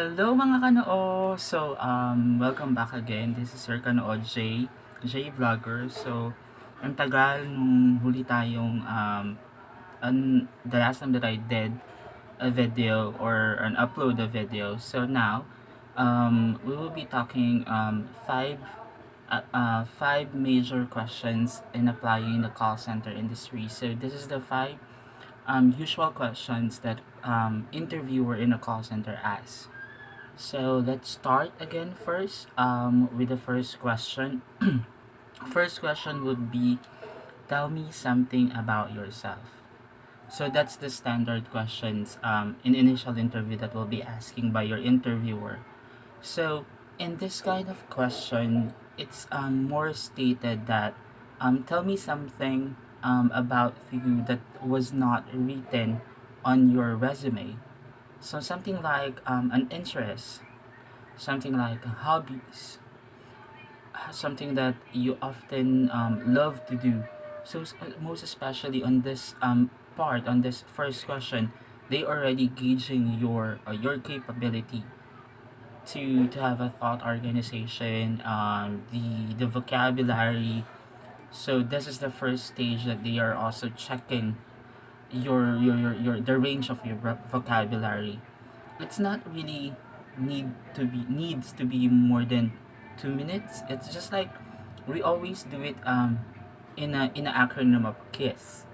Hello mga kanoo! Welcome back again. This is your kanoo J Vlogger. So, ang tagal nung huli tayong, the last time that I did a video or an upload a video. So now, we will be talking five major questions in applying the call center industry. So this is the five usual questions that interviewer in a call center asks. So let's start again first with the first question. First question would be, tell me something about yourself. So that's the standard questions in initial interview that will be asking by your interviewer. So in this kind of question, it's more stated that tell me something about you that was not written on your resume. So something like an interest, something like hobbies, something that you often love to do. So most especially on this part, on this first question, they already gauging your capability to have a thought organization, the vocabulary. So this is the first stage that they are also checking your the range of your vocabulary. It's not really needs to be more than 2 minutes. It's just like we always do it in an acronym of KISS.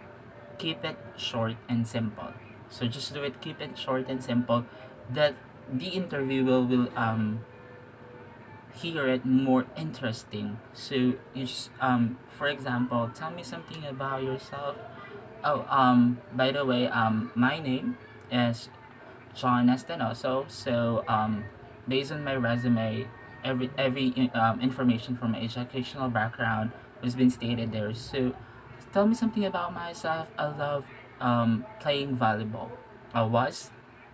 Keep it short and simple. So just do it, keep it short and simple, that the interviewer will hear it more interesting. So you just for example, tell me something about yourself. Oh, by the way, my name is John Estenoso. So, based on my resume, every information from my educational background has been stated there. So, tell me something about myself. I love playing volleyball. I was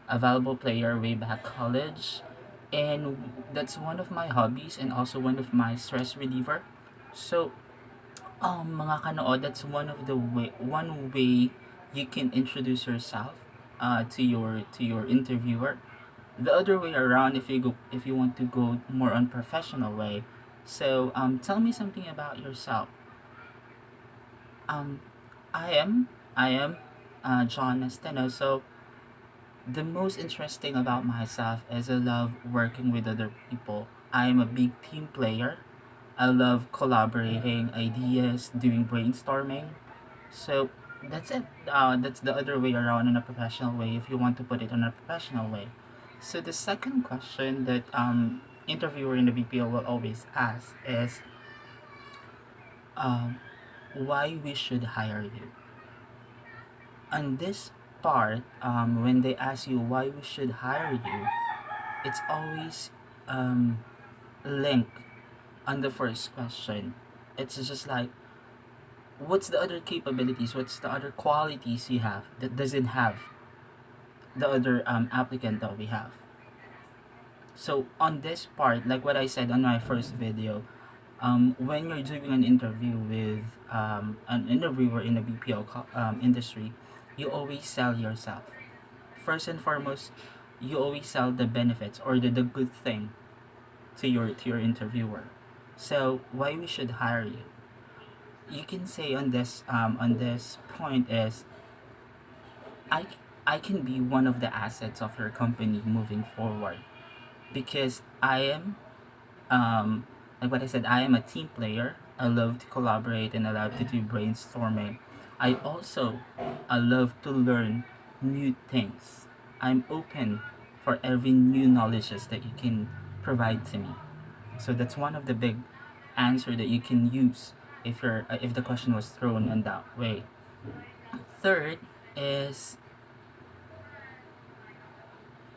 a volleyball player way back college, and that's one of my hobbies and also one of my stress reliever. So, mga kanood, that's one way you can introduce yourself to your interviewer. The other way around, if you want to go more on professional way, so tell me something about yourself. Um, I am John Estenoso. The most interesting about myself is I love working with other people. I am a big team player. I love collaborating ideas, doing brainstorming. So that's it. That's the other way around in a professional way if you want to put it on a professional way. So the second question that interviewer in the BPO will always ask is um, why we should hire you. On this part, when they ask you why we should hire you, it's always linked on the first question. It's just like, what's the other capabilities, what's the other qualities you have that doesn't have the other applicant that we have. So on this part, like what I said on my first video, when you're doing an interview with an interviewer in the BPO industry, you always sell yourself. First and foremost, you always sell the benefits or the good thing to your interviewer. So why we should hire you? You can say on this point is, I I can be one of the assets of your company moving forward, because I am like what I said, I am a team player. I love to collaborate and I love to do brainstorming. I also I love to learn new things. I'm open for every new knowledges that you can provide to me. So that's one of the big answer that you can use if the question was thrown in that way. Third is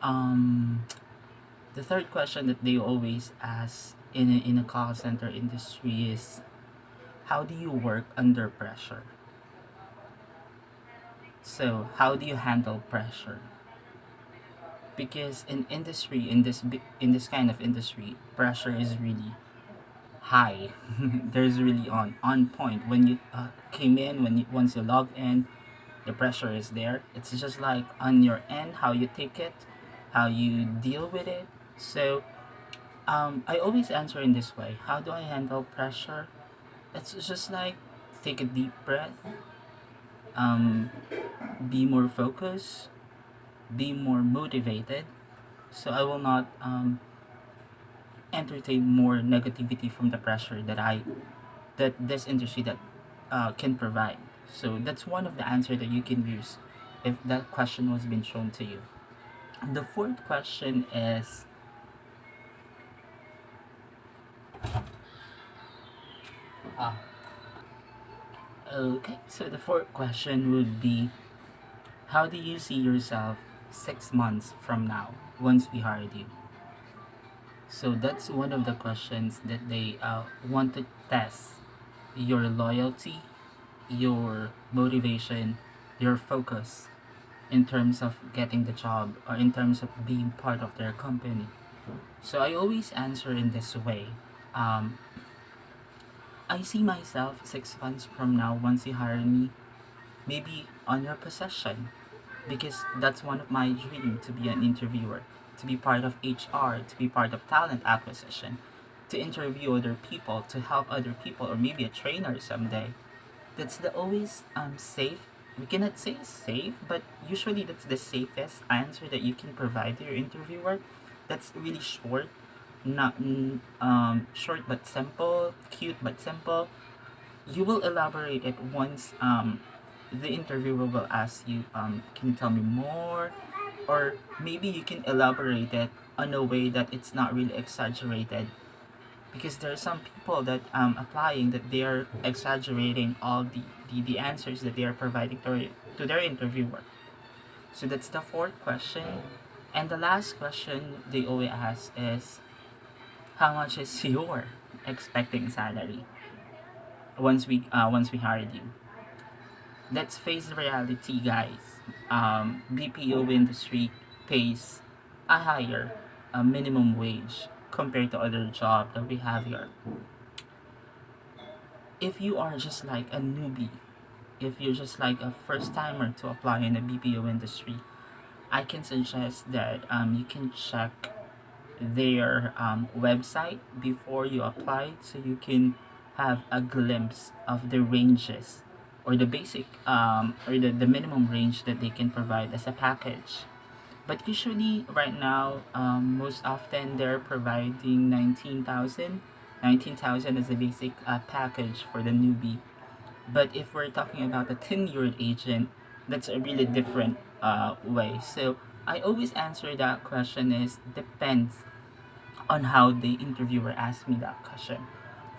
um the third question that they always ask in a call center industry is, how do you work under pressure? So how do you handle pressure? Because in industry, in this kind of industry, pressure is really high. There's really on point when you came in, once you log in, the pressure is there. It's just like on your end how you take it, how you deal with it. So I always answer in this way. How do I handle pressure? It's just like take a deep breath, um, be more focused, be more motivated. So I will not entertain more negativity from the pressure that this industry that can provide. So that's one of the answer that you can use if that question was been shown to you. The fourth question is ah, okay. So the fourth question would be, how do you see yourself 6 months from now once we hired you? So that's one of the questions that they want to test your loyalty, your motivation, your focus in terms of getting the job or in terms of being part of their company. So I always answer in this way. Um, I see myself 6 months from now once you hire me, maybe on your position, because that's one of my dreams to be an interviewer, to be part of HR, to be part of talent acquisition, to interview other people, to help other people, or maybe a trainer someday. That's the always safe. We cannot say safe, but usually that's the safest answer that you can provide to your interviewer. That's really short, not short but simple, cute but simple. You will elaborate it once the interviewer will ask you, can you tell me more? Or maybe you can elaborate it in a way that it's not really exaggerated, because there are some people that applying that they are exaggerating all the answers that they are providing to their interviewer. So that's the fourth question. And the last question they always ask is, how much is your expecting salary once we hired you? Let's face the reality, guys. BPO industry pays a higher minimum wage compared to other job that we have here. If you are just like a newbie, if you're just like a first timer to apply in the BPO industry, I can suggest that you can check their website before you apply, so you can have a glimpse of the ranges or the basic or the minimum range that they can provide as a package. But usually right now, most often they're providing 19,000 as a basic package for the newbie. But if we're talking about a tenured agent, that's a really different way. So I always answer that question is depends on how the interviewer asked me that question.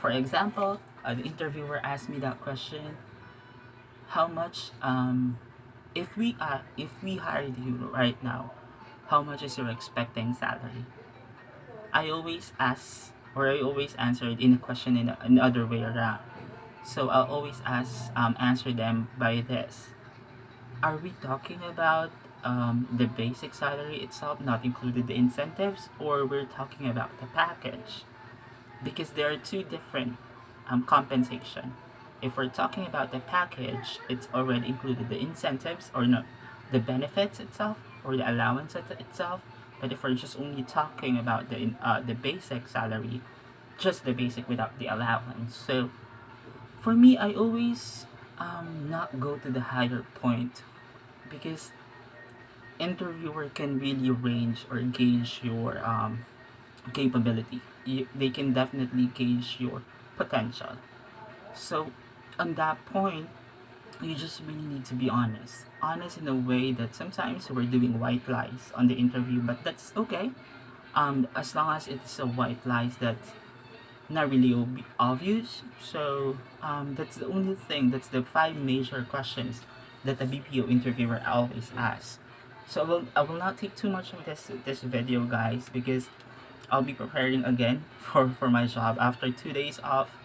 For example, the interviewer asked me that question, how much if we hired you right now, how much is your expecting salary? I always ask, or I always answer it in a question in another way around. So I'll always answer them by this: are we talking about the basic salary itself, not included the incentives, or we're talking about the package? Because there are two different compensation. If we're talking about the package, it's already included the incentives or no, the benefits itself or the allowance itself. But if we're just only talking about the basic salary, just the basic without the allowance. So for me, I always not go to the higher point, because interviewer can really range or gauge your capability. They can definitely gauge your potential. So, on that point, you just really need to be honest. Honest in a way that sometimes we're doing white lies on the interview, but that's okay. As long as it's a white lies that's not really obvious. So, that's the only thing. That's the five major questions that the BPO interviewer always asks. So I will not take too much of this video, guys, because I'll be preparing again for my job after 2 days off.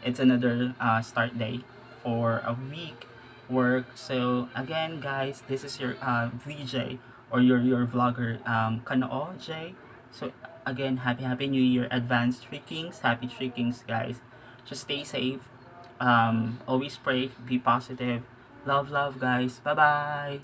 It's another start day for a week work. So again, guys, this is your VJ or your vlogger Kanoo J. So again, happy New Year, advanced trickings, happy trickings, guys. Just stay safe. Always pray, be positive. Love, guys. Bye bye.